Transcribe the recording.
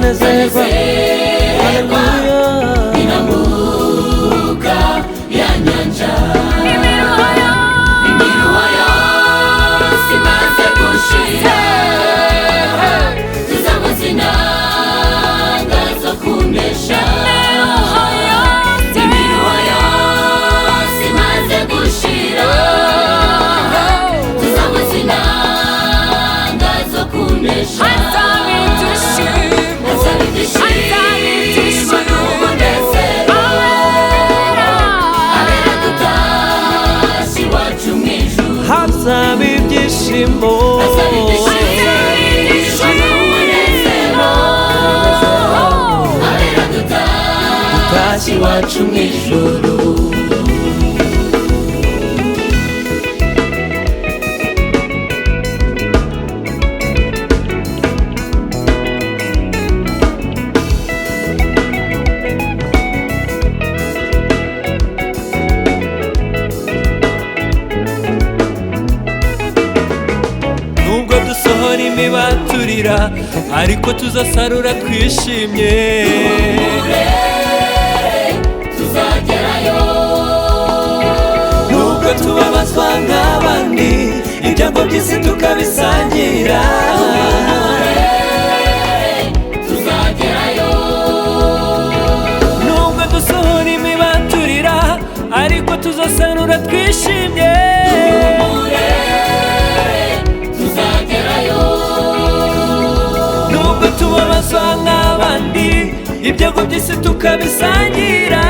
banezerwa inambuka ya nyanja imiruho yose imaze gushira tuzanywa inanga zo kunesha imiruho yose imaze gushira tuzanywa inanga zo kunesha hazaba ibyishimo dutashye iwacu mu ijuru dusohora imibaturira ariko tuzasarura twishimye tuzagerayo nubwo tubabazwa nk'abandi ibyago by'isi tukabisangira tuzagerayo nubwo dusohora imibaturira ariko tuzasarura twishimye tubabazwa nk'abandi ibyago by'isi tukabisangira